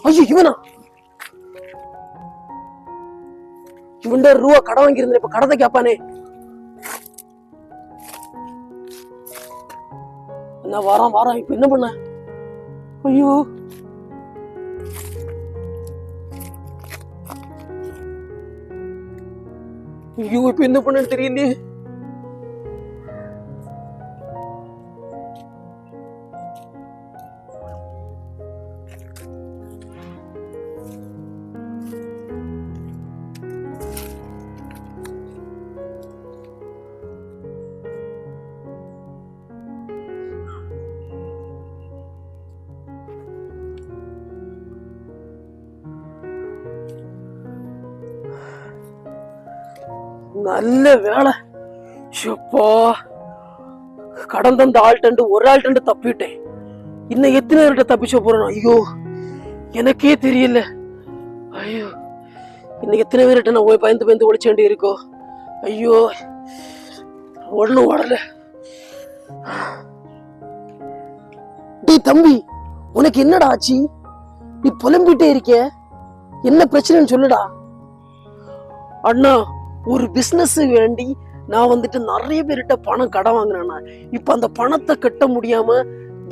ஐயோ இவனா? இவன் ரூபா கடன் வாங்கியிருந்தேன், இப்ப கடத்தை கேப்பானே. என்ன வாரான் இப்ப என்ன பண்ண? ஐயோ ஐயோ இப்ப என்ன பண்ணு தெரியலையே. நல்ல வேலை. கடன் தந்த ஆள்கிட்ட ஒரு ஆள்கிட்ட தப்பிட்டேன். இன்னும் எத்தனை பேர்கிட்ட தப்பிச்ச போறேன்? ஐயோ எனக்கே தெரியல. ஐயோ இன்னும் எத்தனை பேர்கிட்ட நான் பயந்து ஒழிச்ச வேண்டி இருக்கோ. ஐயோ ஒண்ணும் ஓடல. டே தம்பி, உனக்கு என்னடா ஆச்சு? நீ புலம்பிட்டே இருக்க, என்ன பிரச்சனைன்னு சொல்லுடா. அண்ணா, ஒரு பிசினஸ் வேண்டி நான் நிறைய பேர்கிட்ட பணம் கடன் வாங்கினேன்னா, இப்ப அந்த பணத்தை கட்ட முடியாம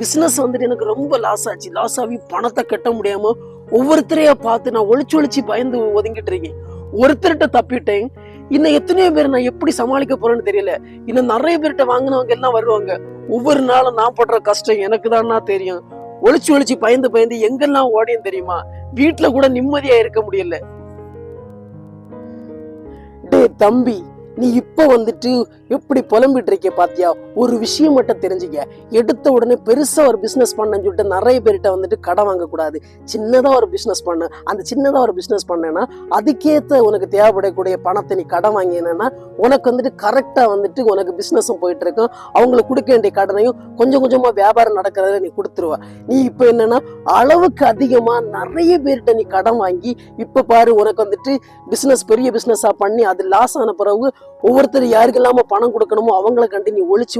பிசினஸ் எனக்கு ரொம்ப லாஸ் ஆச்சு. லாஸ் ஆகி பணத்தை கட்ட முடியாம ஒவ்வொருத்தரையா பார்த்து நான் ஒளிச்சு பயந்து ஒதுங்கிட்டு இருக்கேன். ஒருத்தர்கிட்ட தப்பிட்டேன். இன்னும் எத்தனையோ பேர் நான் எப்படி சமாளிக்க போறேன்னு தெரியல. இன்னும் நிறைய பேர்கிட்ட வாங்கினவங்க எல்லாம் வருவாங்க. ஒவ்வொரு நாளும் நான் படுற கஷ்டம் எனக்கு தானா தெரியும். ஒளிச்சு பயந்து எங்கெல்லாம் ஓடியும் தெரியுமா? வீட்டுல கூட நிம்மதியா இருக்க முடியல. டே தம்பி, நீ இப்ப எப்படி புலம்பிட்டு இருக்க பாத்தியா? ஒரு விஷயம் மட்டும் தெரிஞ்சுக்க. எடுத்த உடனே பெருசா ஒரு பிசினஸ் பண்ணன்னு சொல்லிட்டு நிறைய பேர்கிட்ட கடன் வாங்க கூடாது. சின்னதா ஒரு பிசினஸ் பண்ண. அந்த சின்னதா ஒரு பிசினஸ் பண்ணேன்னா அதுக்கேத்த உனக்கு தேவைப்படக்கூடிய பணத்தை நீ கடன் வாங்கினா உனக்கு கரெக்டா உனக்கு பிசினஸும் போயிட்டு இருக்கும். அவங்களுக்கு கொடுக்க வேண்டிய கடனையும் கொஞ்சம் கொஞ்சமா வியாபாரம் நடக்கிறத நீ கொடுத்துருவ. நீ இப்ப என்னன்னா அளவுக்கு அதிகமா நிறைய பேர்கிட்ட நீ கடன் வாங்கி இப்ப பாரு, உனக்கு பிசினஸ் பெரிய பிசினஸா பண்ணி அது லாஸ் ஆன பிறகு ஒவ்வொருத்தர் யாருக்கு இல்லாம பணம் கொடுக்கணுமோ அவங்களை கண்டு நீ ஒளிச்சு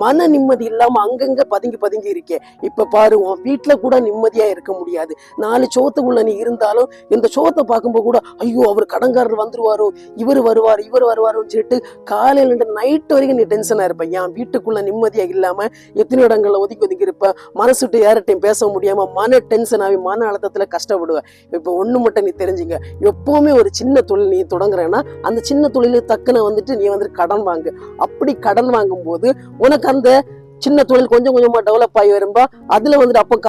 மன நிம்மதி இல்லாம அங்கங்க பதுங்கி இருக்கே. இப்ப பாரு, உன் வீட்டுல கூட நிம்மதியா இருக்க முடியாது. 4 சோத்துக்குள்ள நீ இருந்தாலும் இந்த சோத்தை பார்க்கும்போது கூட ஐயோ அவர் கடன்காரர் வந்துருவாரோ, இவர் வருவாருன்னு சொல்லிட்டு காலையில நைட் வரைக்கும் நீ டென்ஷனா இருப்ப. என் வீட்டுக்குள்ள நிம்மதியா இல்லாம எத்தனை இடங்கள்ல ஒதுக்கி இருப்ப. மனசுட்டு யார்கிட்டையும் பேச முடியாம மன டென்ஷன் ஆகி மன அழுத்தத்துல கஷ்டப்படுவ. இப்ப ஒண்ணு மட்டும் நீ தெரிஞ்சுங்க, எப்பவுமே ஒரு சின்ன தொழில் நீ தொடங்குறேன்னா அந்த சின்ன தொழிலுக்கு தக்கன நீ கடன் வாங்கு. அப்படி கடன் வாங்கும் போது உனக்கு அந்த சின்ன தொழில் கொஞ்சம் கொஞ்சமா டெவலப் ஆகி வரும்பா. அதுல அப்போ